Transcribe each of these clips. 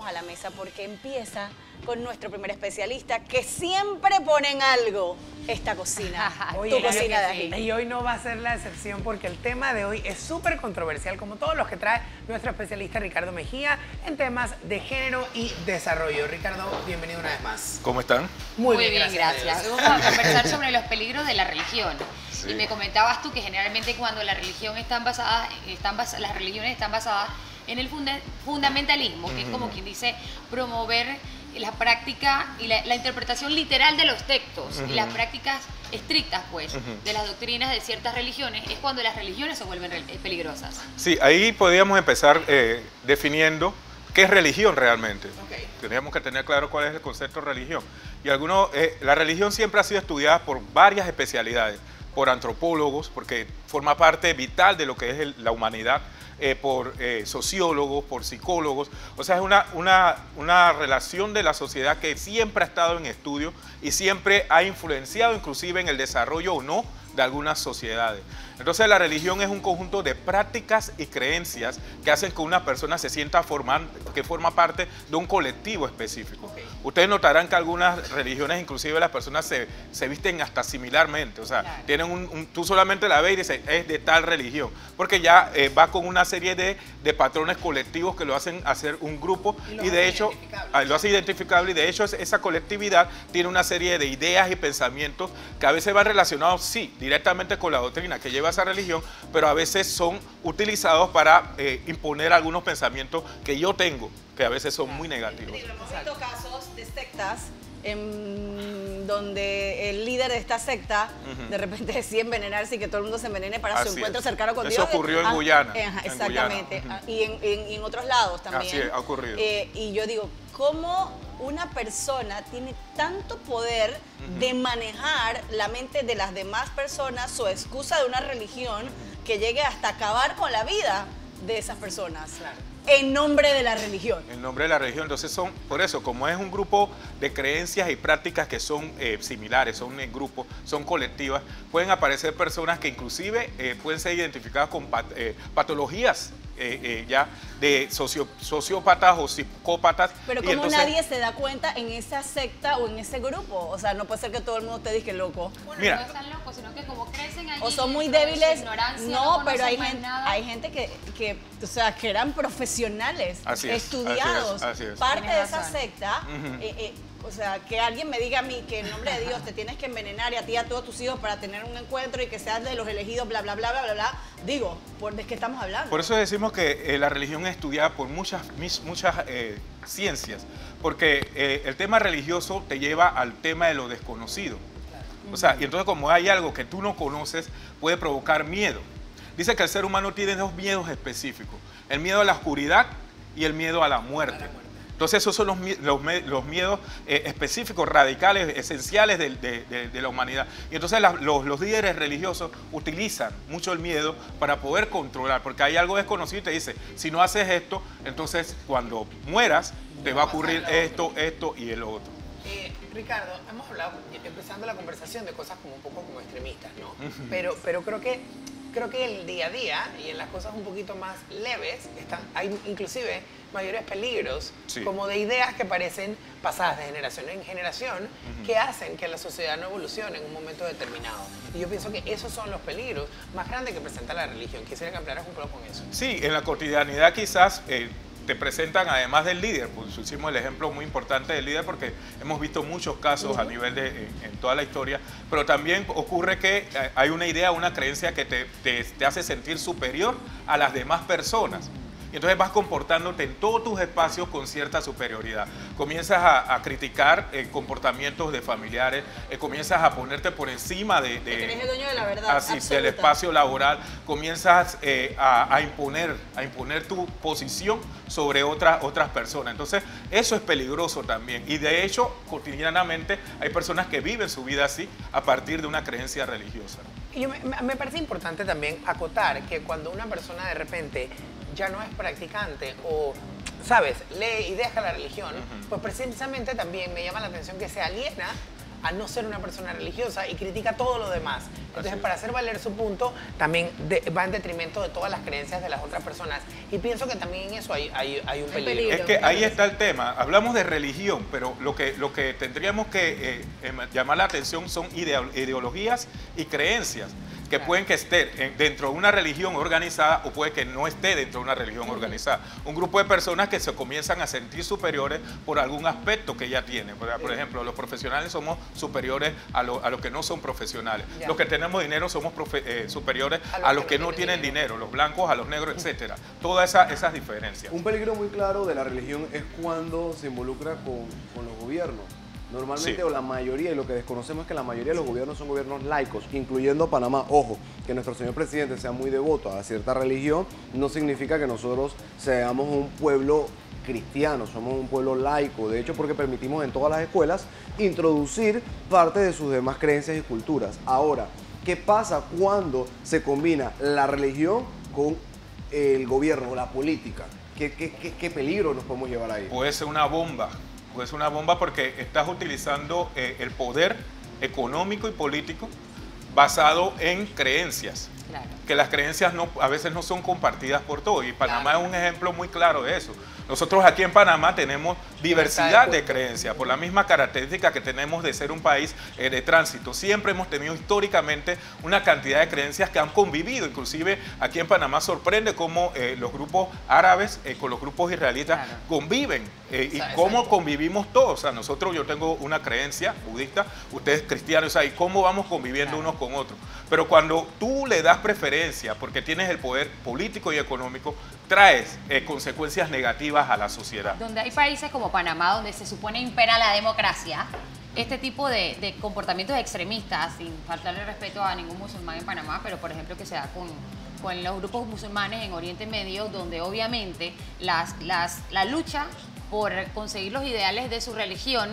vamos a la mesa porque empieza con nuestro primer especialista que siempre ponen algo. Esta cocina, Oye, tu cocina de ají. Y hoy no va a ser la excepción porque el tema de hoy es súper controversial, como todos los que trae nuestro especialista Ricardo Mejía en temas de género y desarrollo. Ricardo, bienvenido una vez más. ¿Cómo están? Muy bien, gracias. Vamos a conversar sobre los peligros de la religión. Sí. Y me comentabas tú que generalmente cuando las religiones están basadas en el fundamentalismo, que es como quien dice promover la práctica y la interpretación literal de los textos y las prácticas estrictas, pues, de las doctrinas de ciertas religiones, es cuando las religiones se vuelven peligrosas. Sí, ahí podríamos empezar definiendo qué es religión realmente. Okay. Tendríamos que tener claro cuál es el concepto de religión. Y la religión siempre ha sido estudiada por varias especialidades, por antropólogos, porque forma parte vital de lo que es la humanidad, por sociólogos, por psicólogos. O sea, es una relación de la sociedad que siempre ha estado en estudio y siempre ha influenciado inclusive en el desarrollo o no de algunas sociedades. Entonces la religión es un conjunto de prácticas y creencias que hacen que una persona se sienta que forma parte de un colectivo específico. Okay. Ustedes notarán que algunas religiones, inclusive las personas se visten hasta similarmente. O sea, claro, tienen tú solamente la ves y dices, es de tal religión. Porque ya va con una serie de patrones colectivos que lo hacen hacer un grupo y de hecho lo hace identificable y de hecho esa colectividad tiene una serie de ideas y pensamientos que a veces van relacionados, sí, directamente con la doctrina que lleva esa religión, pero a veces son utilizados para imponer algunos pensamientos que yo tengo, que a veces son muy negativos. Hemos visto casos de sectas donde el líder de esta secta de repente decide envenenarse y que todo el mundo se envenene para su encuentro cercano con Dios. Eso ocurrió en Guyana. Exactamente. En Guyana. Y en otros lados también. Así es, ha ocurrido. Y yo digo, ¿cómo una persona tiene tanto poder de manejar la mente de las demás personas, su excusa de una religión que llegue hasta acabar con la vida de esas personas? Claro. En nombre de la religión. En nombre de la religión. Entonces por eso, como es un grupo de creencias y prácticas que son similares, son en grupo, son colectivas, pueden aparecer personas que inclusive pueden ser identificadas con patologías ya de sociópatas o psicópatas. Pero como nadie se da cuenta en esa secta o en ese grupo, o sea, no puede ser que todo el mundo te diga loco. Bueno, mira, no están locos, sino que como crecen allí, o son muy débiles. No, pero hay gente que, o sea, que eran profesionales, estudiados, así es. parte de esa secta. O sea, que alguien me diga a mí que en nombre de Dios te tienes que envenenar y a ti y a todos tus hijos para tener un encuentro y que seas de los elegidos, bla, bla, bla, bla, bla, bla. Digo, ¿de qué estamos hablando? Por eso decimos que la religión es estudiada por muchas ciencias, porque el tema religioso te lleva al tema de lo desconocido. O sea, y entonces como hay algo que tú no conoces, puede provocar miedo. Dice que el ser humano tiene dos miedos específicos, el miedo a la oscuridad y el miedo a la muerte. Entonces esos son los miedos específicos, radicales, esenciales de la humanidad. Y entonces los líderes religiosos utilizan mucho el miedo para poder controlar, porque hay algo desconocido y te dice, si no haces esto, entonces cuando mueras te va a ocurrir esto y el otro. Ricardo, hemos hablado, empezando la conversación, de cosas como un poco como extremistas, ¿no? Pero creo que el día a día y en las cosas un poquito más leves hay inclusive mayores peligros, como de ideas que parecen pasadas de generación en generación, que hacen que la sociedad no evolucione en un momento determinado. Y yo pienso que esos son los peligros más grandes que presenta la religión. Quisiera que hablaras un poco con eso. Sí, en la cotidianidad quizás te presentan, además del líder, pues hicimos el ejemplo muy importante del líder porque hemos visto muchos casos a nivel en toda la historia, pero también ocurre que hay una idea, una creencia que te hace sentir superior a las demás personas. Y entonces vas comportándote en todos tus espacios con cierta superioridad. Comienzas a criticar comportamientos de familiares, comienzas a ponerte por encima eres el dueño de la verdad así, del espacio laboral, comienzas a imponer tu posición sobre otras personas. Entonces eso es peligroso también. Y de hecho, cotidianamente hay personas que viven su vida así a partir de una creencia religiosa. Y me parece importante también acotar que cuando una persona de repente ya no es practicante o, ¿sabes?, lee y deja la religión, pues precisamente también me llama la atención que se aliena a no ser una persona religiosa y critica todo lo demás. Entonces, para hacer valer su punto, también va en detrimento de todas las creencias de las otras personas. Y pienso que también en eso hay un peligro. Es que ahí está el tema. Hablamos de religión, pero lo que tendríamos que llamar la atención son ideologías y creencias que pueden que esté dentro de una religión organizada o puede que no esté dentro de una religión organizada. Un grupo de personas que se comienzan a sentir superiores por algún aspecto que ya tienen. Por ejemplo, los profesionales somos superiores a los que no son profesionales. Los que tenemos dinero somos superiores a los que no tienen dinero. Los blancos a los negros, etcétera. Todas esas diferencias. Un peligro muy claro de la religión es cuando se involucra con los gobiernos. Normalmente, o la mayoría, y lo que desconocemos es que la mayoría de los gobiernos son gobiernos laicos, incluyendo Panamá. Ojo, que nuestro señor presidente sea muy devoto a cierta religión, no significa que nosotros seamos un pueblo cristiano, somos un pueblo laico. De hecho, porque permitimos en todas las escuelas introducir parte de sus demás creencias y culturas. Ahora, ¿qué pasa cuando se combina la religión con el gobierno o la política? ¿Qué peligro nos podemos llevar ahí? Puede ser una bomba. Pues una bomba porque estás utilizando el poder económico y político basado en creencias. Claro. Que las creencias a veces no son compartidas por todos. Y Panamá es un ejemplo muy claro de eso. Nosotros aquí en Panamá tenemos diversidad de creencias, por la misma característica que tenemos de ser un país de tránsito. Siempre hemos tenido históricamente una cantidad de creencias que han convivido. Inclusive aquí en Panamá sorprende cómo los grupos árabes con los grupos israelitas conviven y cómo convivimos todos. O sea, yo tengo una creencia budista, ustedes cristianos, o sea, y cómo vamos conviviendo unos con otros. Pero cuando tú le das preferencia porque tienes el poder político y económico, traes consecuencias negativas a la sociedad. Donde hay países como Panamá, donde se supone impera la democracia, este tipo de comportamientos extremistas, sin faltarle respeto a ningún musulmán en Panamá, pero por ejemplo que se da con los grupos musulmanes en Oriente Medio, donde obviamente la lucha por conseguir los ideales de su religión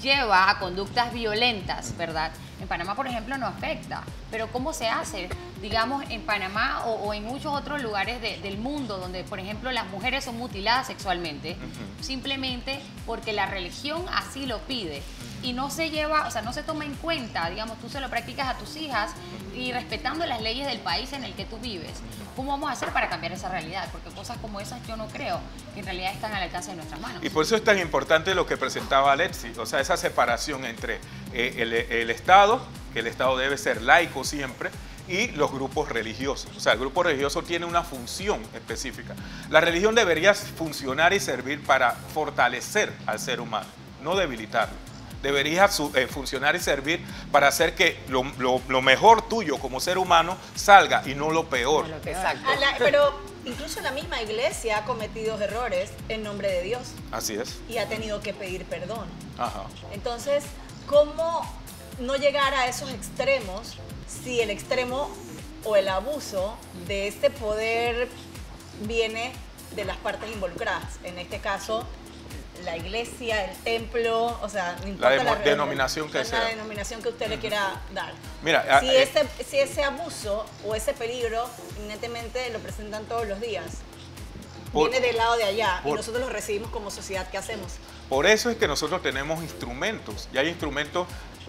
lleva a conductas violentas, ¿verdad? En Panamá, por ejemplo, no afecta. Pero ¿cómo se hace? Digamos, en Panamá o en muchos otros lugares del mundo donde, por ejemplo, las mujeres son mutiladas sexualmente, simplemente porque la religión así lo pide. Y no se lleva, o sea, no se toma en cuenta, digamos, tú se lo practicas a tus hijas y respetando las leyes del país en el que tú vives. ¿Cómo vamos a hacer para cambiar esa realidad? Porque cosas como esas yo no creo que en realidad están al alcance de nuestras manos. Y por eso es tan importante lo que presentaba Alexis, o sea, esa separación entre el Estado, que el Estado debe ser laico siempre, y los grupos religiosos. O sea, el grupo religioso tiene una función específica. La religión debería funcionar y servir para fortalecer al ser humano, no debilitarlo. Debería funcionar y servir para hacer que lo mejor tuyo como ser humano salga y no lo peor. Exacto. Pero incluso la misma iglesia ha cometido errores en nombre de Dios. Así es. Y ha tenido que pedir perdón. Ajá. Entonces, ¿cómo no llegar a esos extremos si el extremo o el abuso de este poder viene de las partes involucradas? En este caso, la iglesia, el templo, o sea, no importa la denominación que sea. La denominación que usted le quiera dar. Mira, si ese abuso o ese peligro, inmediatamente lo presentan todos los días, viene del lado de allá y nosotros lo recibimos como sociedad, ¿qué hacemos? Por eso es que nosotros tenemos instrumentos, y hay instrumentos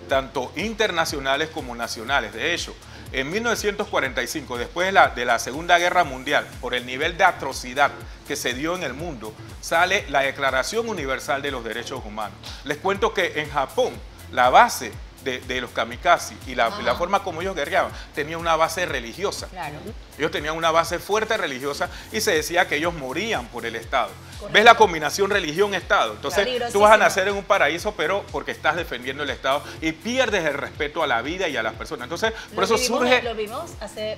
tanto internacionales como nacionales. De hecho, en 1945, después de la Segunda Guerra Mundial, por el nivel de atrocidad que se dio en el mundo, sale la Declaración Universal de los Derechos Humanos. Les cuento que en Japón, la base de los kamikaze y la forma como ellos guerreaban tenía una base religiosa. Claro. Ellos tenían una base fuerte religiosa y se decía que ellos morían por el Estado. Correcto. ¿Ves la combinación religión-Estado? Entonces tú vas a nacer en un paraíso, pero porque estás defendiendo el Estado y pierdes el respeto a la vida y a las personas. Entonces, por eso surge... Lo vimos hace,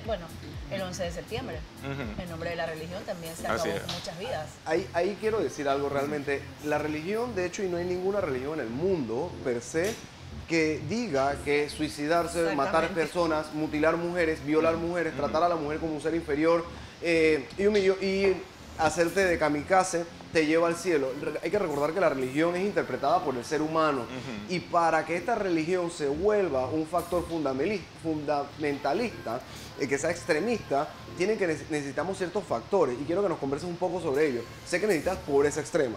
el 11 de septiembre. En nombre de la religión también se acabó muchas vidas. Ahí quiero decir algo realmente. La religión, de hecho, y no hay ninguna religión en el mundo, per se, que diga que suicidarse, matar personas, mutilar mujeres, violar mujeres, tratar a la mujer como un ser inferior y hacerte de kamikaze te lleva al cielo. Hay que recordar que la religión es interpretada por el ser humano y para que esta religión se vuelva un factor fundamentalista, que sea extremista, necesitamos ciertos factores y quiero que nos converses un poco sobre ello. Sé que necesitas pobreza extrema.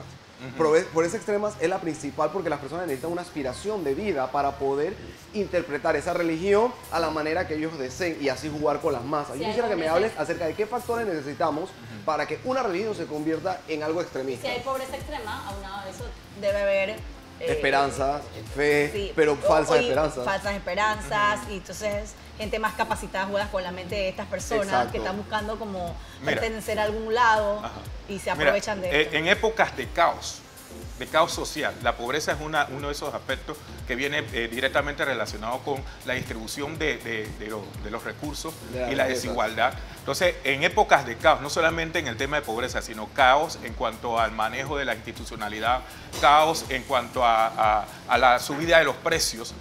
Pobreza extrema es la principal porque las personas necesitan una aspiración de vida para poder interpretar esa religión a la manera que ellos deseen y así jugar con las masas. Yo quisiera que me hables acerca de qué factores necesitamos para que una religión se convierta en algo extremista. Si hay pobreza extrema, aunado a eso debe haber esperanzas, fe, sí, pero falsas esperanzas. Falsas esperanzas, y entonces gente más capacitada juega con la mente de estas personas. Exacto. Que están buscando como pertenecer a algún lado. Ajá. Y se aprovechan de esto. En épocas de caos social, la pobreza es uno de esos aspectos que viene directamente relacionado con la distribución de los recursos y la desigualdad. Entonces, en épocas de caos, no solamente en el tema de pobreza, sino caos en cuanto al manejo de la institucionalidad, caos en cuanto a la subida de los precios,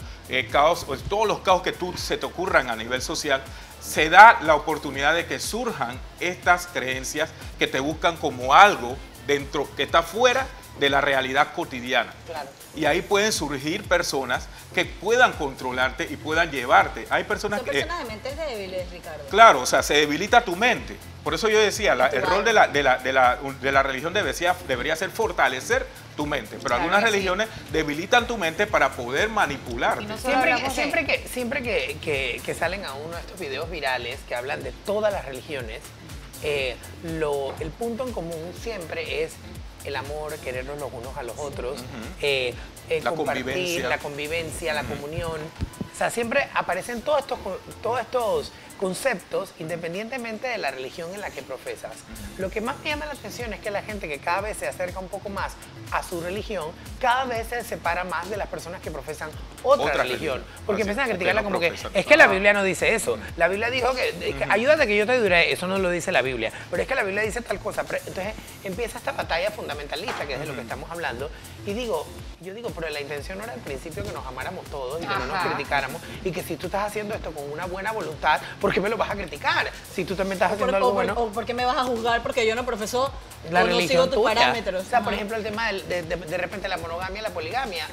caos, todos los caos que se te ocurran a nivel social, se da la oportunidad de que surjan estas creencias que te buscan como algo dentro, que está fuera de la realidad cotidiana. Claro. Y ahí pueden surgir personas que puedan controlarte y puedan llevarte. Hay personas Son personas de mentes débiles, Ricardo. Claro, o sea, se debilita tu mente. Por eso yo decía, el rol de la religión debería ser fortalecer tu mente. Pero algunas religiones debilitan tu mente para poder manipularte. Y no Siempre que salen a uno de estos videos virales que hablan de todas las religiones, el punto en común siempre es el amor, querernos los unos a los otros, La compartir, la convivencia, la comunión. O sea, siempre aparecen todos estos conceptos independientemente de la religión en la que profesas. Lo que más me llama la atención es que la gente que cada vez se acerca un poco más a su religión, cada vez se separa más de las personas que profesan otra religión. Porque empiezan a criticarla como que es que la Biblia no dice eso. La Biblia dijo que ayúdate que yo te ayudaré. Eso no lo dice la Biblia. Pero es que la Biblia dice tal cosa. Entonces empieza esta batalla fundamentalista, que es de lo que estamos hablando. Y yo digo, pero la intención no era al principio que nos amáramos todos y que no nos criticáramos. Y que si tú estás haciendo esto con una buena voluntad, ¿por qué me lo vas a criticar? Si tú también estás haciendo algo bueno. ¿O por qué me vas a juzgar porque yo no profeso la o no sigo tus tuya. parámetros? O sea, por ejemplo, el tema de repente la monogamia y la poligamia.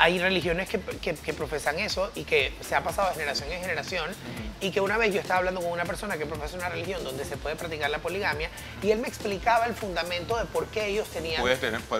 Hay religiones que profesan eso y que se ha pasado de generación en generación y que una vez yo estaba hablando con una persona que profesa una religión donde se puede practicar la poligamia y él me explicaba el fundamento de por qué ellos tenían,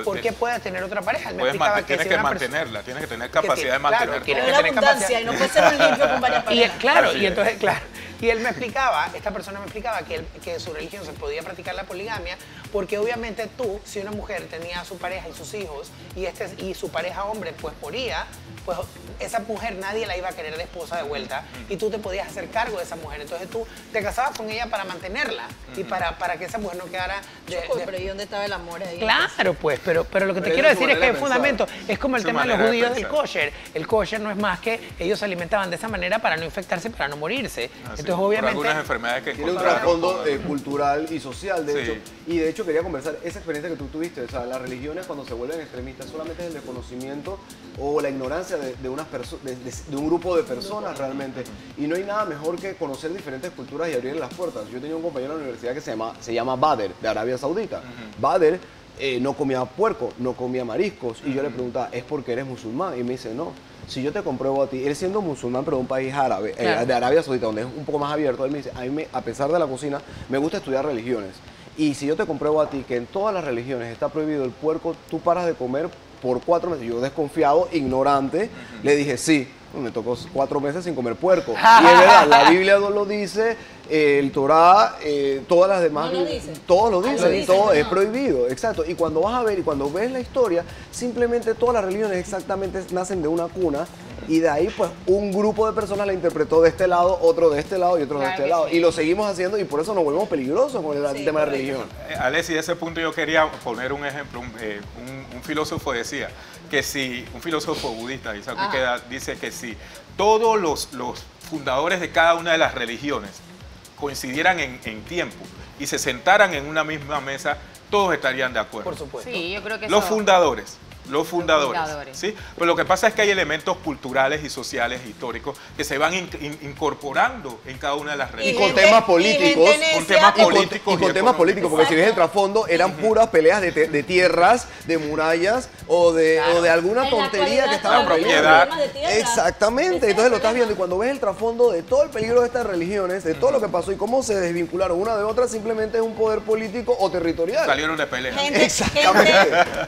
por qué puedes tener otra pareja. Él me explicaba tienes que mantenerla, tienes que tener capacidad de mantenerla. Claro, hay una abundancia y no puede ser un limpio con varias parejas. Y él me explicaba, esta persona me explicaba que su religión se podía practicar la poligamia porque obviamente tú, si una mujer tenía a su pareja y sus hijos y su pareja hombre pues moría, pues esa mujer nadie la iba a querer de esposa de vuelta y tú te podías hacer cargo de esa mujer. Entonces tú te casabas con ella para mantenerla y para que esa mujer no quedara... Pero ¿y dónde estaba el amor ahí? Claro, pues, pero lo que te quiero decir es que el fundamento es como el tema de los judíos del kosher. El kosher no es más que ellos se alimentaban de esa manera para no infectarse, para no morirse. Entonces, obviamente... Por algunas enfermedades que tiene un trasfondo cultural y social, de hecho. Y de hecho quería conversar esa experiencia que tú tuviste. O sea, las religiones cuando se vuelven extremistas solamente es el desconocimiento o la ignorancia de un grupo de personas realmente. Y no hay nada mejor que conocer diferentes culturas y abrir las puertas. Yo tenía un compañero en la universidad que se llama Bader, de Arabia Saudita. Bader no comía puerco, no comía mariscos. Y yo le preguntaba, ¿es porque eres musulmán? Y me dice, no. Si yo te compruebo a ti, él siendo musulmán, pero de un país árabe, de Arabia Saudita, donde es un poco más abierto, él me dice, a pesar de la cocina, me gusta estudiar religiones. Y si yo te compruebo a ti que en todas las religiones está prohibido el puerco, tú paras de comer por 4 meses. Yo desconfiado, ignorante, le dije, sí. Me tocó 4 meses sin comer puerco. Y es verdad, la Biblia no lo dice, el Torá, todas las demás... ¿No lo dice? Todos lo dicen, todo es prohibido, exacto. Y cuando vas a ver y cuando ves la historia, simplemente todas las religiones exactamente nacen de una cuna y de ahí pues un grupo de personas la interpretó de este lado, otro de este lado y otro de este lado. Y lo seguimos haciendo y por eso nos volvemos peligrosos con el tema de religión. Alessi, de ese punto yo quería poner un ejemplo. Un filósofo decía que si, un filósofo budista, dice que si todos los fundadores de cada una de las religiones coincidieran en tiempo y se sentaran en una misma mesa, todos estarían de acuerdo. Por supuesto. Sí, yo creo que los fundadores. Los fundadores. fundadores. ¿Sí? Pero lo que pasa es que hay elementos culturales y sociales históricos que se van incorporando en cada una de las Y religiones. con temas políticos. Con temas Y con políticos y temas económicos. políticos, porque si ves el trasfondo, eran puras peleas de tierras, de murallas o de alguna En la tontería que actualidad estaban todavía hay peleando. problemas de tierra. Exactamente, entonces lo estás viendo y cuando ves el trasfondo de todo el peligro de estas religiones, de todo lo que pasó y cómo se desvincularon una de otra, simplemente es un poder político o territorial. Salieron de pelea.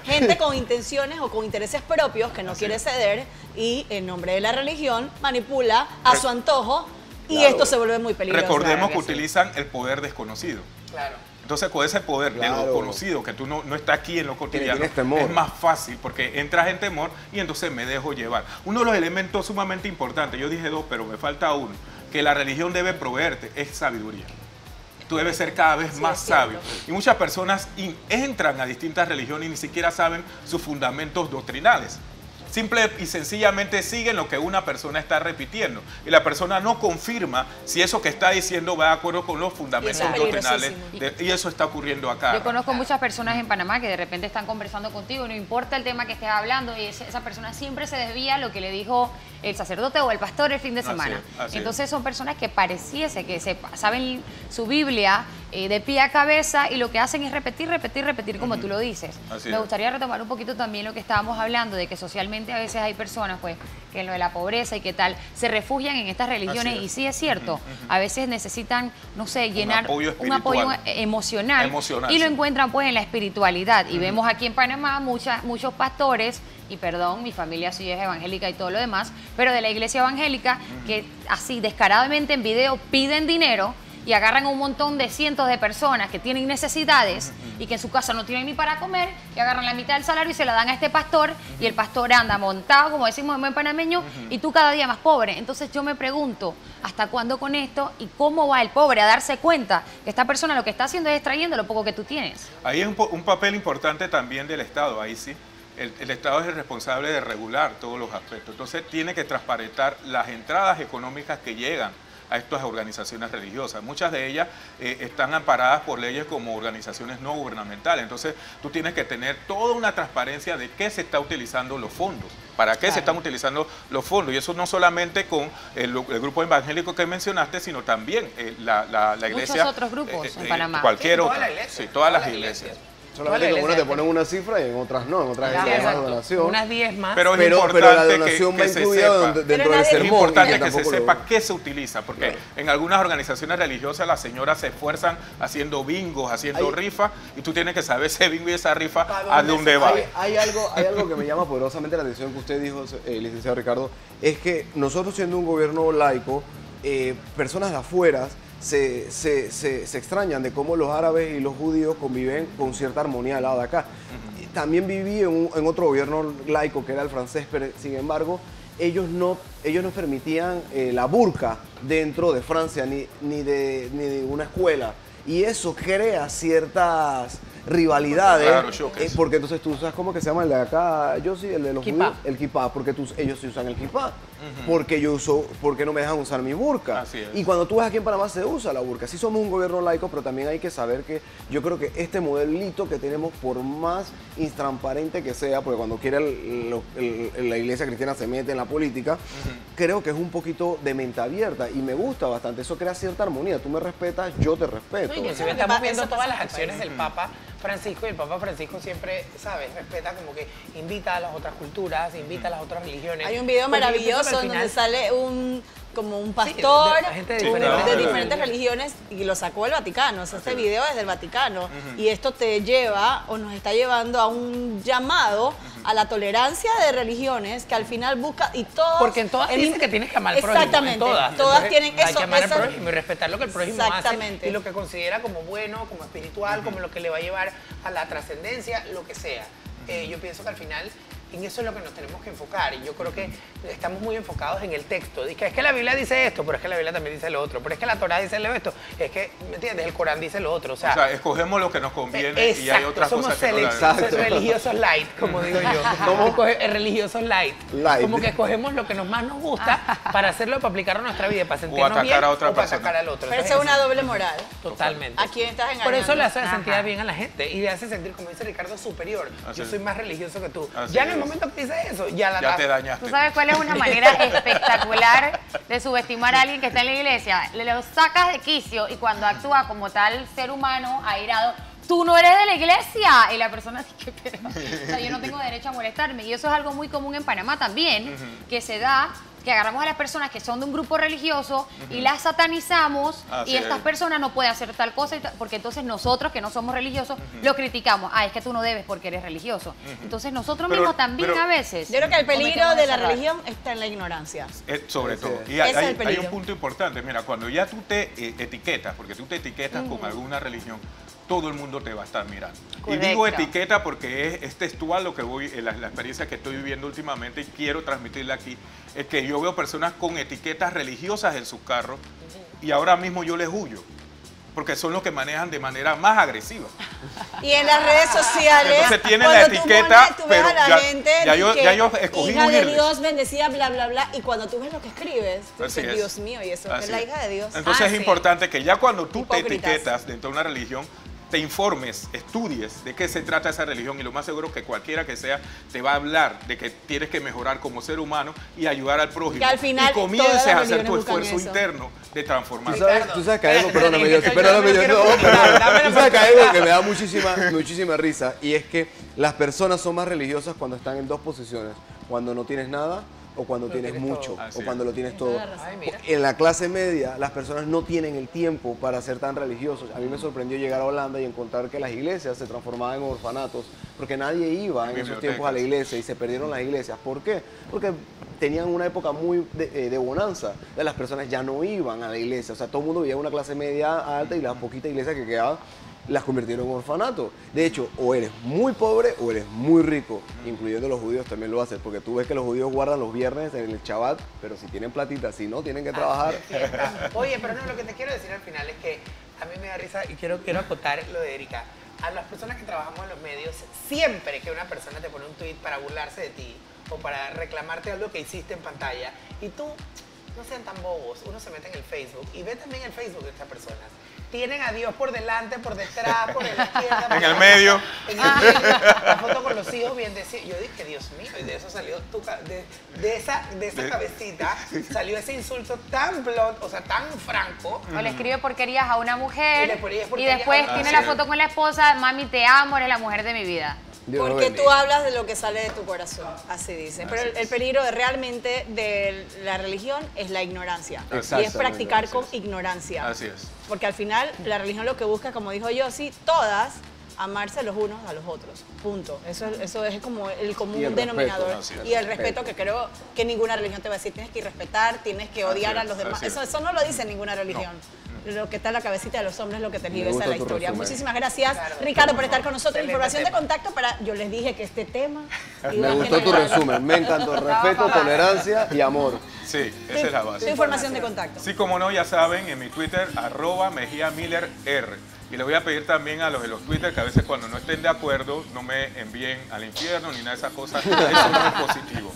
Gente con intenciones o con intereses propios que no quiere ceder y en nombre de la religión manipula a su antojo y Claro. esto se vuelve muy peligroso. Recordemos Claro que que sí. utilizan el poder desconocido. Claro. Entonces, con ese poder de Claro. lo conocido, que tú no estás aquí en lo cotidiano, tienes temor. es más fácil porque entras en temor y entonces me dejo llevar. Uno de los elementos sumamente importantes, yo dije dos, pero me falta uno, que la religión debe proveerte, es sabiduría. Tú debes ser cada vez más sabio. Y muchas personas entran a distintas religiones y ni siquiera saben sus fundamentos doctrinales. Simple y sencillamente siguen lo que una persona está repitiendo. Y la persona no confirma si eso que está diciendo va de acuerdo con los fundamentos Y eso es doctrinales. peligrosísimo. Y eso está ocurriendo acá. Yo conozco muchas personas en Panamá que de repente están conversando contigo, no importa el tema que estés hablando, y esa persona siempre se desvía a lo que le dijo el sacerdote o el pastor el fin de Así semana. es, así es. Entonces son personas que pareciese que saben su Biblia de pie a cabeza y lo que hacen es repetir como tú lo dices. Así Me es. gustaría retomar un poquito también lo que estábamos hablando, de que socialmente a veces hay personas pues que en lo de la pobreza y qué tal, se refugian en estas religiones Así es. y sí es cierto, a veces necesitan, no sé, llenar apoyo un apoyo espiritual. emocional, Emocional, y lo sí. encuentran pues en la espiritualidad. Y vemos aquí en Panamá muchos pastores, y perdón, mi familia sí es evangélica y todo lo demás, pero de la iglesia evangélica que así descaradamente en video piden dinero y agarran a un montón de cientos de personas que tienen necesidades y que en su casa no tienen ni para comer, y agarran la mitad del salario y se la dan a este pastor, y el pastor anda montado, como decimos en buen panameño, y tú cada día más pobre. Entonces yo me pregunto, ¿hasta cuándo con esto? ¿Y cómo va el pobre a darse cuenta que esta persona lo que está haciendo es extrayendo lo poco que tú tienes? Ahí es un papel importante también del Estado, ahí sí. El Estado es el responsable de regular todos los aspectos. Entonces tiene que transparentar las entradas económicas que llegan a estas organizaciones religiosas. Muchas de ellas están amparadas por leyes como organizaciones no gubernamentales. Entonces tú tienes que tener toda una transparencia de qué se está utilizando los fondos, para qué se están utilizando los fondos. Y eso no solamente con el grupo evangélico que mencionaste, sino también la iglesia. Muchos otros grupos en Panamá. Cualquier Sí, toda otra. la iglesia, Sí, todas las la iglesias. Solamente que Vale, algunas te exacto. ponen una cifra y en otras no, en otras Claro, es más exacto. donación. Unas 10 más. Pero es Pero la importante donación que va se incluida sepa. dentro del nadie- Es sermón. importante y que se tampoco lo- sepa qué se utiliza, porque Claro. en algunas organizaciones religiosas las señoras se esfuerzan haciendo bingos, haciendo Hay- rifas, y tú tienes que saber ese bingo y esa rifa ¿Para a dónde dónde se va. Hay algo que me llama poderosamente la atención que usted dijo, licenciado Ricardo, es que nosotros siendo un gobierno laico, personas de afuera se extrañan de cómo los árabes y los judíos conviven con cierta armonía al lado de acá. También viví en otro gobierno laico que era el francés, pero sin embargo ellos no permitían la burka dentro de Francia ni de una escuela, y eso crea ciertas rivalidades, Claro, choques. porque entonces tú usas, ¿cómo que se llama el de acá? Yo sí, el de los Kipá. judíos, el kipá, porque ellos sí usan el kipá, porque no me dejan usar mi burka. Así es. Y cuando tú ves aquí en Panamá se usa la burka. Sí somos un gobierno laico, pero también hay que saber que yo creo que este modelito que tenemos, por más intransparente que sea, porque cuando quiere la iglesia cristiana se mete en la política, creo que es un poquito de mente abierta y me gusta bastante. Eso crea cierta armonía. Tú me respetas, yo te respeto. Sí, que si Eso estamos pasa viendo en todas el las acciones país. del Papa Francisco, y el Papa Francisco siempre, ¿sabes? Respeta, como que invita a las otras culturas, invita a las otras religiones. Hay un video Porque yo pienso que maravilloso al en donde final- sale como un pastor de gente de de diferentes diferentes religiones, y lo sacó el Vaticano. O sea, este video es del Vaticano. Y esto te lleva o nos está llevando a un llamado a la tolerancia de religiones que al final busca, y todos... Porque en todas dice que tienes que amar al prójimo. Exactamente. En todas. Todas Entonces, tienen hay eso. que amar al esa- prójimo y respetar lo que el prójimo Exactamente. hace y lo que considera como bueno, como espiritual, como lo que le va a llevar a la trascendencia, lo que sea. Yo pienso que al final en eso es lo que nos tenemos que enfocar. Y yo creo que estamos muy enfocados en el texto. Dice, es que la Biblia dice esto, pero es que la Biblia también dice lo otro. Pero es que la Torá dice esto. Es que, ¿me entiendes? El Corán dice lo otro. O sea, escogemos lo que nos conviene y hay otras cosas que no somos religiosos light, como digo yo. Somos religiosos light. Como que escogemos lo que más nos gusta para hacerlo, para aplicarlo a nuestra vida, para sentirnos bien o para atacar al otro. Pero eso es una doble moral. Totalmente. ¿A quién estás engañando? Por eso le hace sentir bien a la gente y le hace sentir, como dice Ricardo, superior. Yo soy más religioso que tú. Ya en el momento que dices eso, ya te dañaste. ¿Tú sabes cuál es una manera espectacular de subestimar a alguien que está en la iglesia? Le lo sacas de quicio y cuando actúa como tal ser humano airado, tú no eres de la iglesia. Y la persona dice, pero o sea, yo no tengo derecho a molestarme. Y eso es algo muy común en Panamá también, que se da, que agarramos a las personas que son de un grupo religioso y las satanizamos y estas personas no pueden hacer tal cosa porque entonces nosotros que no somos religiosos lo criticamos. Es que tú no debes porque eres religioso. Entonces nosotros mismos también a veces. Yo creo que el peligro de la religión está en la ignorancia. Sobre todo. Y hay un punto importante. Mira, cuando ya tú te etiquetas, porque tú te etiquetas con alguna religión, todo el mundo te va a estar mirando. Correcto. Y digo etiqueta porque es textual lo que la experiencia que estoy viviendo últimamente y quiero transmitirla aquí, es que yo veo personas con etiquetas religiosas en sus carros y ahora mismo yo les huyo, porque son los que manejan de manera más agresiva. Y en las redes sociales, entonces tienen la etiqueta, tú ves a la gente ya yo escogí hija de huirles. Dios, bendecida, bla, bla, bla, y cuando tú ves lo que escribes, tú Así dices, es. Dios mío, y eso es la hija de Dios. Entonces es sí. importante que ya cuando tú Hipócritas. te etiquetas dentro de una religión, te informes, estudies de qué se trata esa religión y lo más seguro que cualquiera que sea te va a hablar de que tienes que mejorar como ser humano y ayudar al prójimo. Que al final y comiences a hacer tu religiones buscan esfuerzo eso. interno de transformar. Tú sabes que hay algo, perdóname, yo, tú sabes que hay algo que me da muchísima risa y es que las personas son más religiosas cuando están en dos posiciones, cuando no tienes nada o cuando tienes mucho, o cuando lo tienes todo. En la clase media, las personas no tienen el tiempo para ser tan religiosos. A mí me sorprendió llegar a Holanda y encontrar que las iglesias se transformaban en orfanatos, porque nadie iba en esos tiempos a la iglesia y se perdieron las iglesias. ¿Por qué? Porque tenían una época muy de bonanza. Las personas ya no iban a la iglesia. O sea, todo el mundo vivía en una clase media alta y las poquitas iglesias que quedaban las convirtieron en orfanato. De hecho, o eres muy pobre o eres muy rico, incluyendo los judíos también lo hacen, porque tú ves que los judíos guardan los viernes en el Shabbat, pero si tienen platita, si no, tienen que trabajar. Oye, pero no, lo que te quiero decir al final es que a mí me da risa y quiero acotar lo de Erika. A las personas que trabajamos en los medios, siempre que una persona te pone un tweet para burlarse de ti o para reclamarte algo que hiciste en pantalla y tú, no sean tan bobos, uno se mete en el Facebook y ve también el Facebook de estas personas. Tienen a Dios por delante, por detrás, por la izquierda. En el medio. La foto con los hijos bien decía. Yo dije, Dios mío, y de eso salió de esa cabecita salió ese insulto tan blunt, o sea, tan franco. O le escribe porquerías a una mujer y después a tiene la foto con la esposa, mami, te amo, eres la mujer de mi vida. Porque tú hablas de lo que sale de tu corazón, así dice. Pero el peligro realmente de la religión es la ignorancia. Y es practicar con ignorancia. Así es. Porque al final la religión lo que busca, como dijo Yossi, todas amarse los unos a los otros. Punto. Eso es como el común denominador. Y el respeto que creo que ninguna religión te va a decir. Tienes que irrespetar, tienes que odiar a los demás. Eso no lo dice ninguna religión. Lo que está en la cabecita de los hombres es lo que te esa la historia. Muchísimas gracias, Ricardo, por estar con nosotros. Información de contacto yo les dije que este tema... Me gustó tu resumen, me encantó. Respeto, tolerancia y amor. Sí, esa es la base. Tu información de contacto. Sí, como no, ya saben, en mi Twitter, @MejiaMillerR. Y les voy a pedir también a los de los Twitter que a veces cuando no estén de acuerdo no me envíen al infierno ni nada de esas cosas. Eso no es positivo.